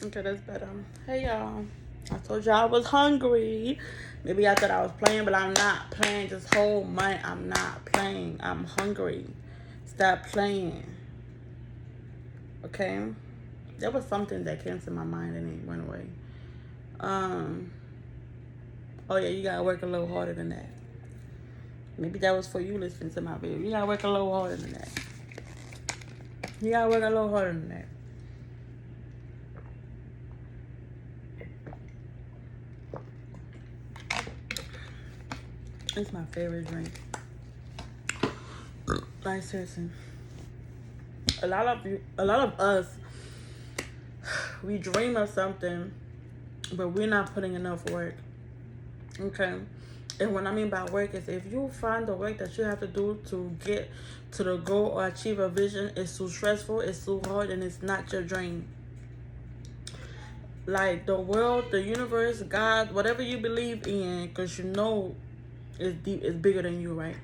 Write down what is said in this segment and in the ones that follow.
Okay, that's better. Hey y'all. I told y'all I was hungry. Maybe I thought I was playing, but I'm not playing this whole month. I'm not playing. I'm hungry. Stop playing. Okay? There was something that came to my mind and it went away. Um oh yeah, you gotta work a little harder than that. Maybe that was for you listening to my video. You gotta work a little harder than that. You gotta work a little harder than that. It's my favorite drink. Like seriously. A lot of us, we dream of something, but we're not putting enough work. Okay? And what I mean by work is if you find the work that you have to do to get to the goal or achieve a vision is too stressful, it's too hard, and it's not your dream. Like the world, the universe, God, whatever you believe in, because you know it's deep, it's bigger than you, right?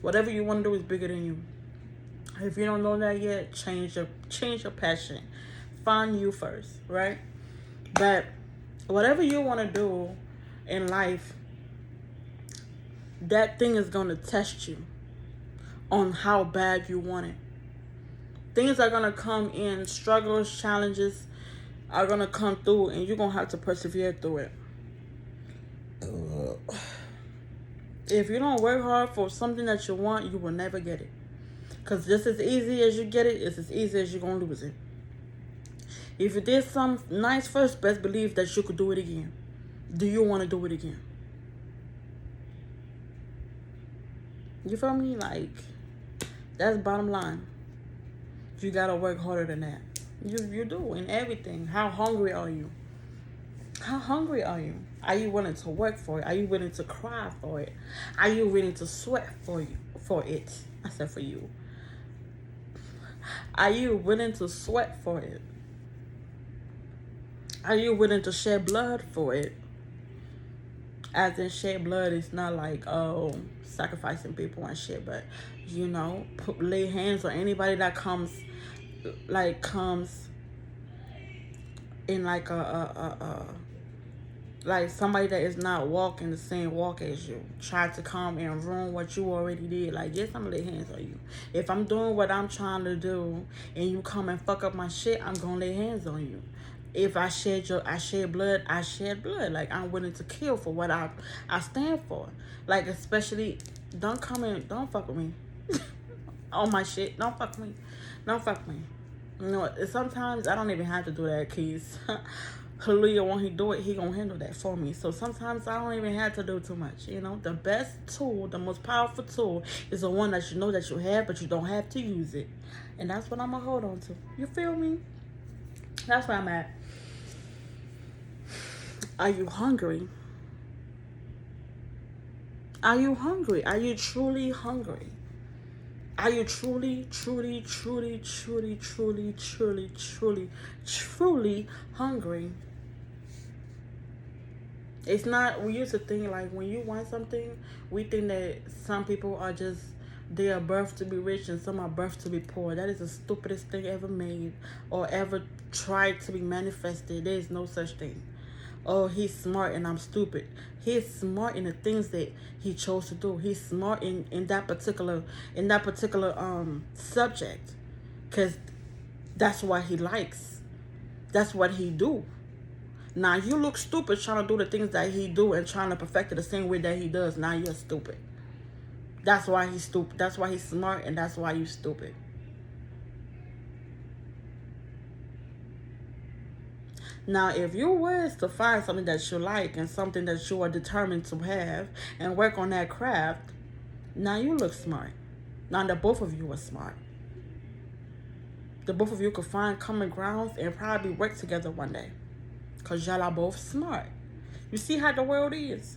Whatever you want to do is bigger than you. If you don't know that yet, change your passion. Find you first, right? But whatever you want to do in life, that thing is going to test you on how bad you want it. Things are going to come in, struggles, challenges are going to come through, and you're going to have to persevere through it. If you don't work hard for something that you want, you will never get it. Because just as easy as you get it, it's as easy as you're going to lose it. If you did something nice first, best believe that you could do it again. Do you want to do it again? You feel me? Like, that's bottom line. You got to work harder than that. You do in everything. How hungry are you? How hungry are you? Are you willing to work for it? Are you willing to cry for it? Are you willing to sweat for it? I said for you. Are you willing to sweat for it? Are you willing to shed blood for it? As in shed blood, it's not like, oh, sacrificing people and shit, but, you know, lay hands on anybody that comes in like like somebody that is not walking the same walk as you, try to come and ruin what you already did. Like, yes, I'm gonna lay hands on you. If I'm doing what I'm trying to do and you come and fuck up my shit, I'm gonna lay hands on you. If I shed blood, I shed blood. Like, I'm willing to kill for what I stand for. Like, especially, don't fuck with me. On my shit, don't fuck with me. Don't fuck with me. You know, sometimes I don't even have to do that, because hallelujah, when he do it, he gonna handle that for me. So sometimes I don't even have to do too much. You know, the best tool, the most powerful tool is the one that you know that you have, but you don't have to use it. And that's what I'm gonna hold on to. You feel me? That's where I'm at. Are you hungry? Are you hungry? Are you truly hungry? Are you truly, truly, truly, truly, truly, truly, truly, truly hungry? It's not, we used to think like when you want something, we think that some people are just, they are birthed to be rich and some are birthed to be poor. That is the stupidest thing ever made or ever tried to be manifested. There is no such thing. Oh, he's smart and I'm stupid. He's smart in the things that he chose to do. He's smart in that particular subject, because that's what he likes. That's what he do. Now you look stupid trying to do the things that he do and trying to perfect it the same way that he does. Now you're stupid. That's why he's stupid. That's why he's smart, and that's why you stupid. Now, if you was to find something that you like and something that you are determined to have and work on that craft, now you look smart. Now the both of you are smart. The both of you could find common grounds and probably work together one day, because y'all are both smart. You see how the world is?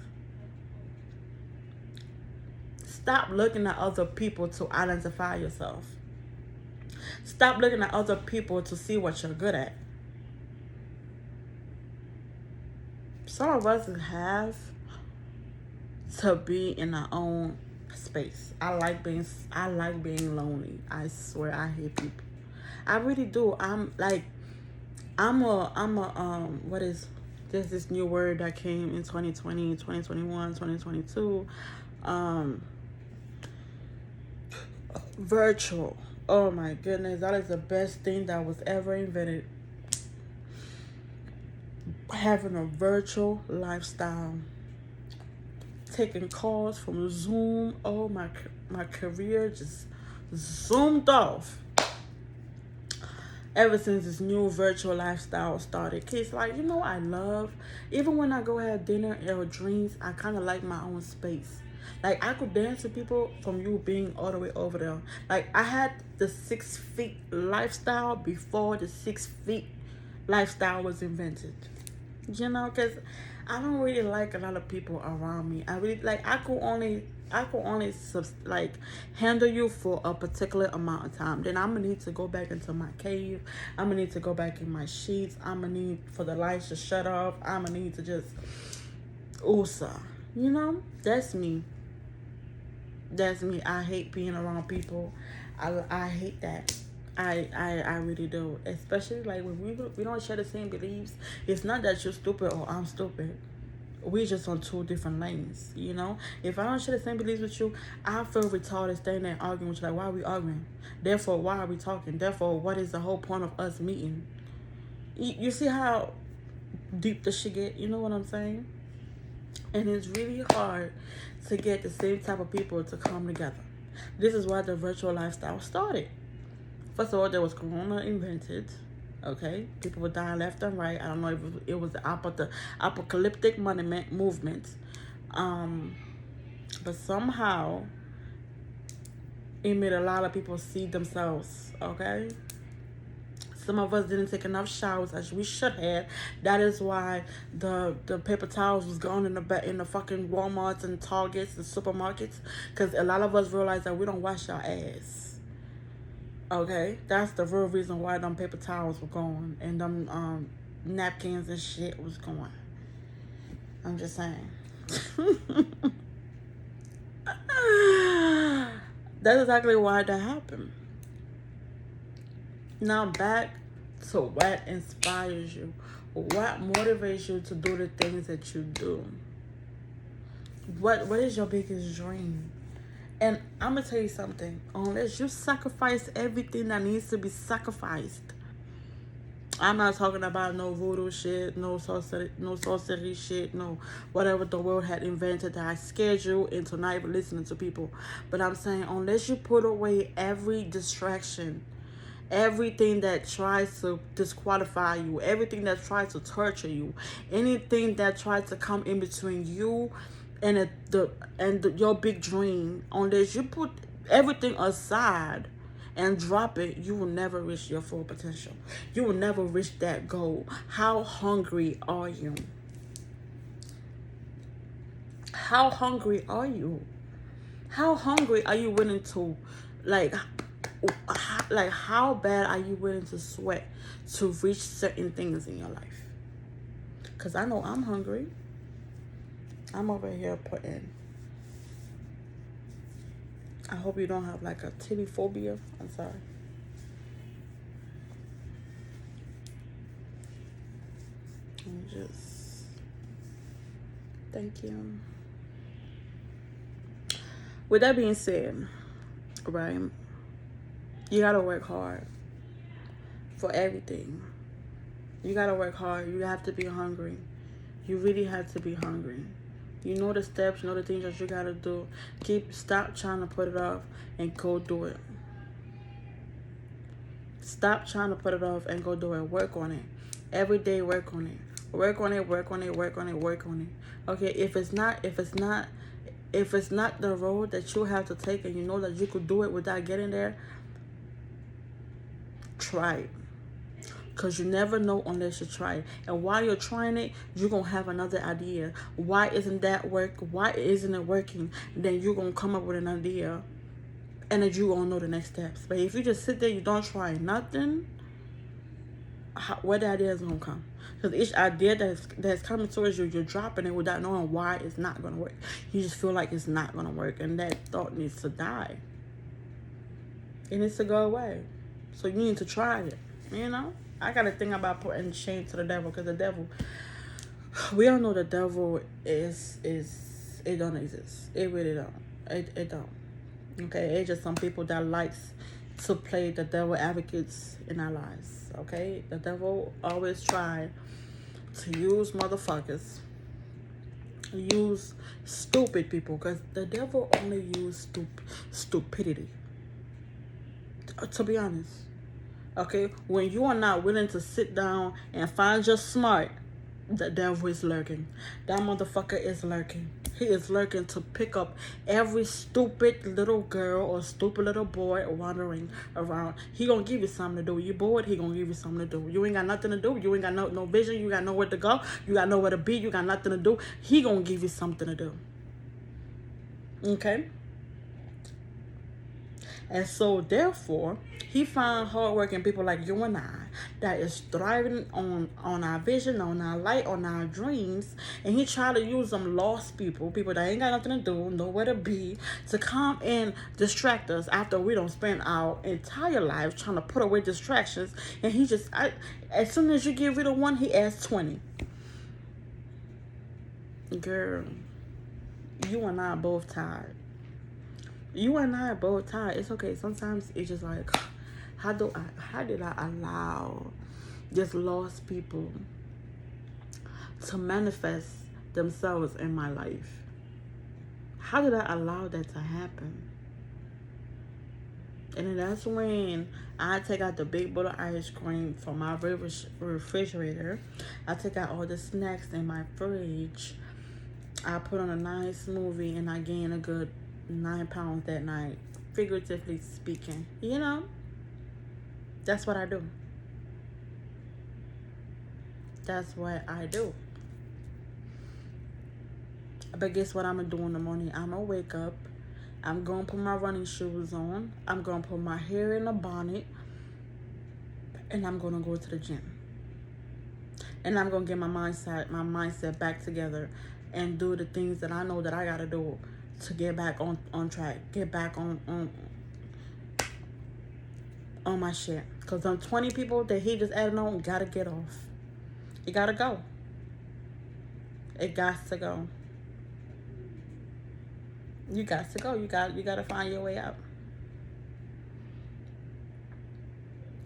Stop looking at other people to identify yourself. Stop looking at other people to see what you're good at. Some of us have to be in our own space. I like being lonely. I swear, I hate people. I really do. I'm like, what is, there's this new word that came in 2020, 2021, 2022. Virtual. Oh my goodness, that is the best thing that was ever invented. Having a virtual lifestyle. Taking calls from Zoom. Oh, my career just zoomed off ever since this new virtual lifestyle started. Kids, like, I love, even when I go have dinner or drinks, I kind of like my own space. Like, I could dance with people from you being all the way over there. Like, I had the 6 feet lifestyle before the 6 feet lifestyle was invented. Because I don't really like a lot of people around me. I really, like, I could only like handle you for a particular amount of time. Then I'm gonna need to go back into my cave. I'm gonna need to go back in my sheets. I'm gonna need for the lights to shut off. I'm gonna need to just USA. That's me. That's me. I hate being around people. I hate that. I really do. Especially like when we don't share the same beliefs. It's not that you're stupid or I'm stupid. We just on 2 different lanes, If I don't share the same beliefs with you, I feel retarded standing there arguing with you. Like, why are we arguing? Therefore, why are we talking? Therefore, what is the whole point of us meeting? You see how deep the shit get? You know what I'm saying? And it's really hard to get the same type of people to come together. This is why the virtual lifestyle started. First of all, there was Corona invented. Okay, people were dying left and right. I don't know if it was the apocalyptic money movement, but somehow it made a lot of people see themselves. Okay, some of us didn't take enough showers as we should have. That is why the paper towels was gone in the fucking Walmarts and Targets and supermarkets, because a lot of us realized that we don't wash our ass. Okay, that's the real reason why them paper towels were gone and them napkins and shit was gone. I'm just saying. That's exactly why that happened. Now back to what inspires you. What motivates you to do the things that you do? What is your biggest dream? And I'm going to tell you something. Unless you sacrifice everything that needs to be sacrificed. I'm not talking about no voodoo shit, no sorcery shit, no whatever the world had invented that scared you into not even listening to people. But I'm saying, unless you put away every distraction, everything that tries to disqualify you, everything that tries to torture you, anything that tries to come in between you and your big dream, unless you put everything aside and drop it, you will never reach your full potential. You will never reach that goal. How hungry are you? How hungry are you? How hungry are you willing to, like how bad are you willing to sweat to reach certain things in your life? Because I know I'm hungry. I'm over here putting, I hope you don't have like a titty phobia. I'm sorry. Just thank you. With that being said, right, you gotta work hard for everything. You gotta work hard. You have to be hungry. You really have to be hungry. You know the steps, you know the things that you gotta do. Stop trying to put it off and go do it. Stop trying to put it off and go do it. Work on it. Every day, work on it. Work on it, work on it, work on it, work on it. Okay, if it's not the road that you have to take and you know that you could do it without getting there, try it. Because you never know unless you try it. And while you're trying it, you're going to have another idea. Why isn't that work? Why isn't it working? Then you're going to come up with an idea. And then you're going to know the next steps. But if you just sit there, you don't try nothing, where the idea is going to come? Because each idea that's coming towards you, you're dropping it without knowing why it's not going to work. You just feel like it's not going to work. And that thought needs to die. It needs to go away. So you need to try it, I got to think about putting shame to the devil, because the devil, we all know the devil is it don't exist. It really don't. It don't. Okay, it's just some people that likes to play the devil advocates in our lives. Okay, the devil always try to use motherfuckers, use stupid people, because the devil only use stupidity. To be honest, okay, when you are not willing to sit down and find your smart, the devil is lurking. That motherfucker is lurking. He is lurking to pick up every stupid little girl or stupid little boy wandering around. He gonna give you something to do. You bored, he gonna give you something to do. You ain't got nothing to do. You ain't got no vision. You got nowhere to go. You got nowhere to be. You got nothing to do. He gonna give you something to do. Okay? And so, therefore, he found hardworking people like you and I that is thriving on our vision, on our light, on our dreams. And he tried to use them lost people that ain't got nothing to do, nowhere to be, to come and distract us after we don't spend our entire life trying to put away distractions. And he just, as soon as you get rid of one, he adds 20. Girl, you and I are both tired. You and I are both tired. It's okay. Sometimes it's just like, how did I allow just lost people to manifest themselves in my life? How did I allow that to happen? And then that's when I take out the big bowl of ice cream from my refrigerator. I take out all the snacks in my fridge. I put on a nice movie and I gain a good 9 pounds that night, figuratively speaking. You know, that's what I do. That's what I do. But guess what I'm gonna do in the morning? I'm gonna wake up. I'm gonna put my running shoes on. I'm gonna put my hair in a bonnet, and I'm gonna go to the gym. And I'm gonna get my mindset back together, and do the things that I know that I gotta do to get back on track, get back on my shit. Because them 20 people that he just added on gotta get off. It gotta go. It got to go. You got to go. You gotta find your way out.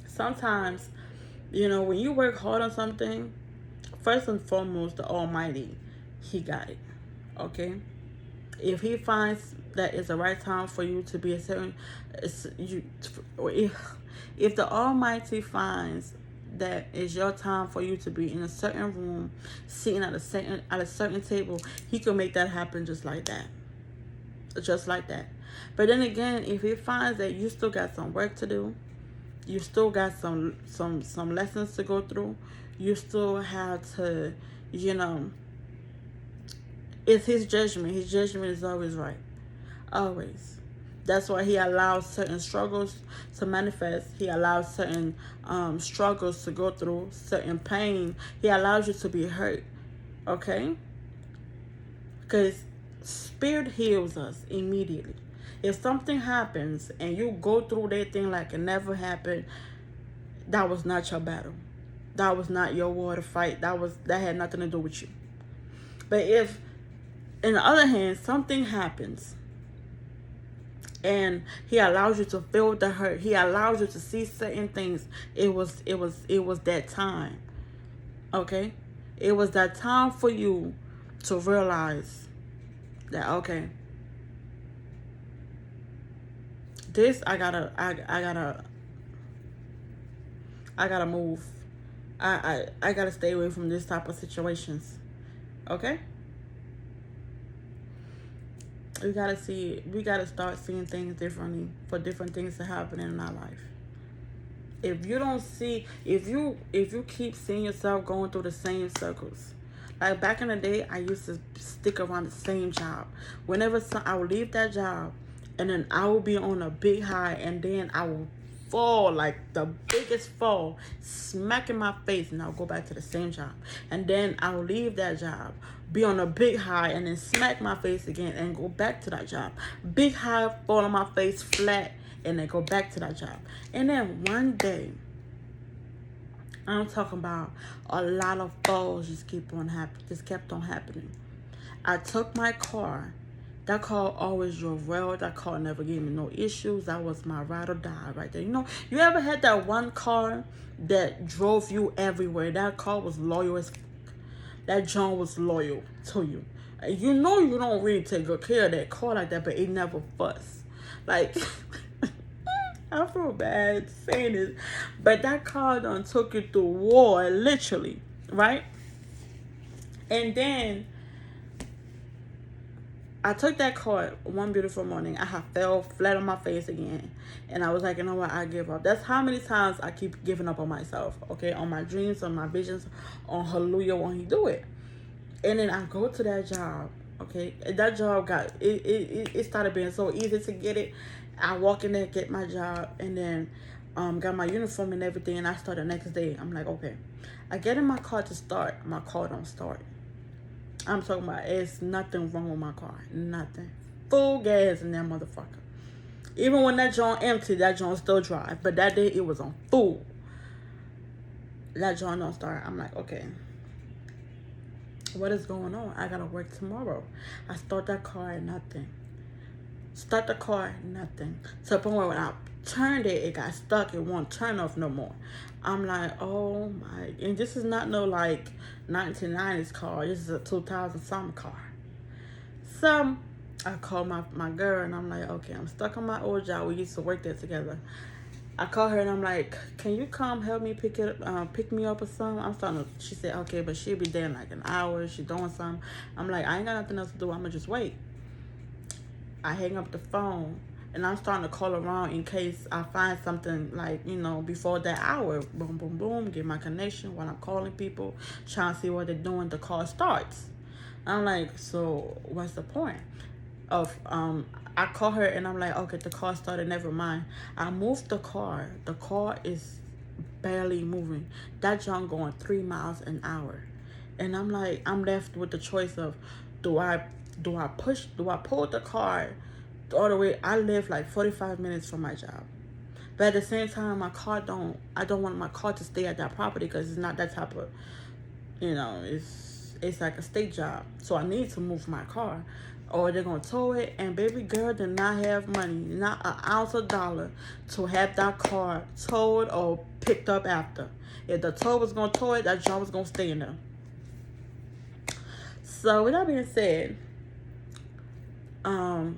Sometimes, when you work hard on something, first and foremost, the Almighty, he got it. Okay? If he finds that it's the right time for you to be a certain, if the Almighty finds that it's your time for you to be in a certain room, sitting at a certain table, he can make that happen just like that. But then again, if he finds that you still got some work to do, you still got some lessons to go through, you still have to, it's his judgment. His judgment is always right. Always. That's why he allows certain struggles to manifest. He allows certain struggles to go through, certain pain. He allows you to be hurt. Okay? Because spirit heals us immediately. If something happens and you go through that thing like it never happened, that was not your battle. That was not your war to fight. That had nothing to do with you. But if, on the other hand, something happens and he allows you to feel the hurt, he allows you to see certain things, it was that time. Okay? It was that time for you to realize that, okay, this I gotta move. I gotta stay away from this type of situations. Okay? We gotta start seeing things differently for different things to happen in our life. If you keep seeing yourself going through the same circles, like back in the day, I used to stick around the same job. Whenever I would leave that job, and then I will be on a big high, and then I will fall, like the biggest fall, smack in my face, and I'll go back to the same job. And then I'll leave that job, be on a big high, and then smack my face again and go back to that job. Big high, fall on my face flat, and then go back to that job. And then one day, I'm talking about a lot of falls just kept on happening. I took my car. That car always drove well. That car never gave me no issues. That was my ride or die right there. You know, you ever had that one car that drove you everywhere? That car was loyal as that John was loyal to you. You know you don't really take good care of that car like that, but it never fuss. Like I feel bad saying this, but that car done took you through war, literally, right? And then I took that car one beautiful morning. I fell flat on my face again. And I was like, you know what? I give up. That's how many times I keep giving up on myself, okay? On my dreams, on my visions, on hallelujah when he do it. And then I go to that job, okay? And that job it started being so easy to get it. I walk in there, get my job, and then got my uniform and everything. And I start the next day. I'm like, okay. I get in my car to start. My car don't start. I'm talking about it's nothing wrong with my car. Nothing. Full gas in that motherfucker. Even when that joint empty, that joint still drive. But that day it was on full. That joint don't start. I'm like, okay. What is going on? I gotta work tomorrow. I start that car and nothing. Start the car, nothing. To the point where when I turned it, it got stuck. It won't turn off no more. I'm like, oh my. And this is not no like 1990s car. This is a 2000 something car. So I called my girl and I'm like, okay, I'm stuck on my old job. We used to work there together. I called her and I'm like, can you come help me pick me up or something? I'm starting to, she said, okay, but she'll be there in like an hour. She's doing something. I'm like, I ain't got nothing else to do. I'm gonna just wait. I hang up the phone and I'm starting to call around in case I find something like, you know, before that hour. Boom, boom, boom. Get my connection while I'm calling people, trying to see what they're doing. The call starts. I'm like, so what's the point of, I call her and I'm like, okay, the car started, never mind. I moved the car. The car is barely moving. That junk going 3 miles an hour. And I'm like, I'm left with the choice of, do I pull the car all the way? I live like 45 minutes from my job. But at the same time, I don't want my car to stay at that property because it's not that type of, you know, it's like a state job. So I need to move my car or they're going to tow it. And baby girl did not have money, not an ounce of dollar to have that car towed or picked up after. If the tow was going to tow it, that job was going to stay in there. So with that being said, I'm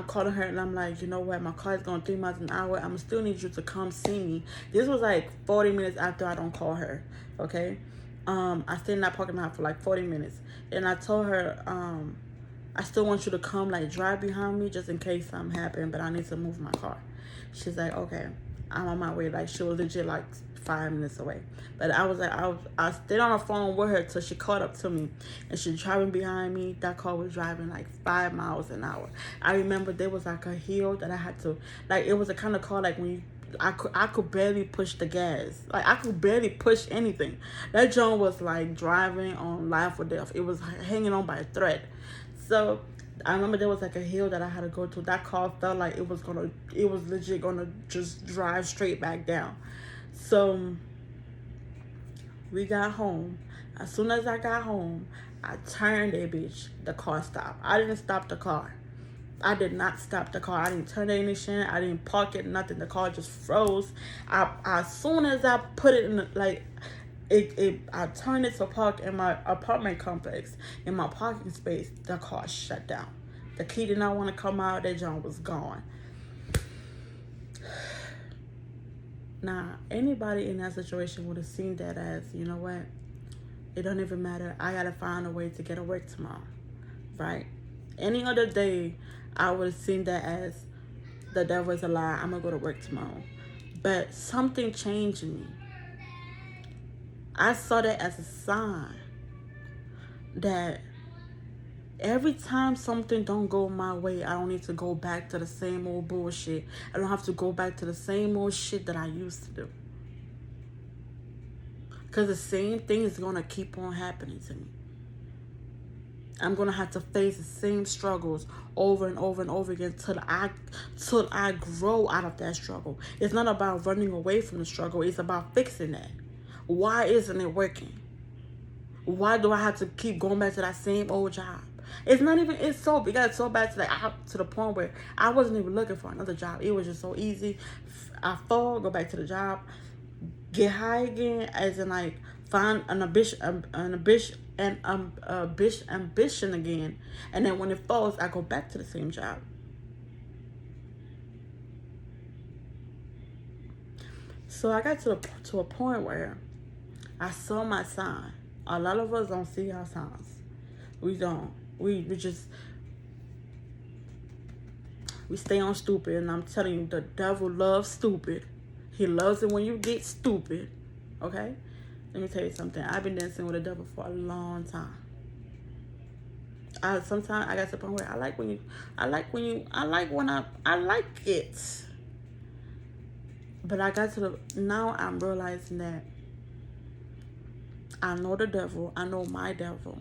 calling her and I'm like, you know what, my car is going 3 miles an hour. I'm still need you to come see me. This was like 40 minutes after I don't call her. Okay. I stayed in that parking lot for like 40 minutes. And I told her, I still want you to come like drive behind me just in case something happened, but I need to move my car. She's like, okay, I'm on my way. Like she was legit like 5 minutes away. But I was like, I stayed on the phone with her till she caught up to me. And she's driving behind me. That car was driving like 5 miles an hour. I remember there was like a hill that I had to, like it was a kind of car like when you, I could barely push the gas. Like I could barely push anything. That John was like driving on life or death. It was hanging on by a thread. So I remember there was like a hill that I had to go to. That car felt like it was legit gonna just drive straight back down. So we got home. As soon as I got home, I turned that bitch. The car stopped. I didn't stop the car. I did not stop the car. I didn't turn the ignition. I didn't park it, nothing. The car just froze. As soon as I put it in I turned it to park in my apartment complex, in my parking space, the car shut down. The key did not want to come out. That junk was gone. Now, anybody in that situation would have seen that as, you know what? It don't even matter. I got to find a way to get to work tomorrow, right? Any other day, I would have seen that as the devil is a lie. I'm going to go to work tomorrow. But something changed in me. I saw that as a sign that every time something don't go my way, I don't need to go back to the same old bullshit. I don't have to go back to the same old shit that I used to do. Because the same thing is going to keep on happening to me. I'm going to have to face the same struggles over and over and over again till I grow out of that struggle. It's not about running away from the struggle. It's about fixing that. Why isn't it working? Why do I have to keep going back to that same old job? It's not even, it got so bad to the point where I wasn't even looking for another job. It was just so easy. I fall, go back to the job, get high again, as in like find an ambition again, and then when it falls, I go back to the same job. So I got to a point where I saw my sign. A lot of us don't see our signs. We don't. We stay on stupid, and I'm telling you, the devil loves stupid. He loves it when you get stupid. Okay? Let me tell you something. I've been dancing with the devil for a long time. Sometimes I got to the point where I like it. But I got to now I'm realizing that I know the devil. I know my devil.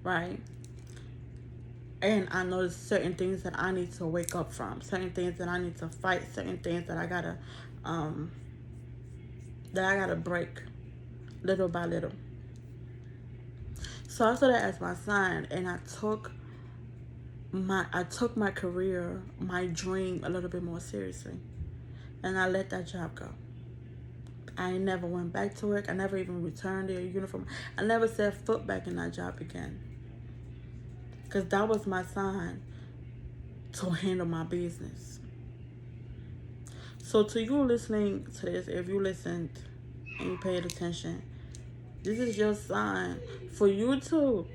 Right? And I know there's certain things that I need to wake up from. Certain things that I need to fight. Certain things that I gotta break little by little. So I saw that as my sign, and I took my career, my dream a little bit more seriously. And I let that job go. I never went back to work. I never even returned their uniform. I never set foot back in that job again. Because that was my sign to handle my business. So to you listening to this, if you listened and you paid attention, this is your sign for you to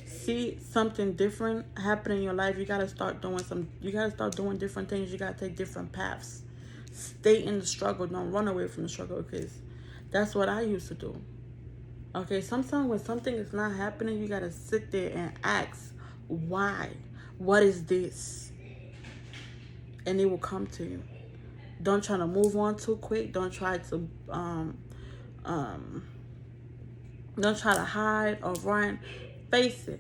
see something different happen in your life. You gotta start doing different things. You gotta take different paths. Stay in the struggle. Don't run away from the struggle, because that's what I used to do. Okay, sometimes when something is not happening, you gotta sit there and ask, why? What is this? And it will come to you. Don't try to move on too quick. Don't try to hide or run. Face it.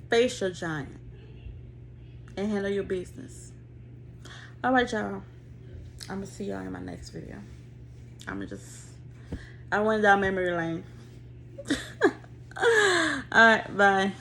Face your giant. And handle your business. Alright, y'all. I'm going to see y'all in my next video. I went down memory lane. Alright, bye.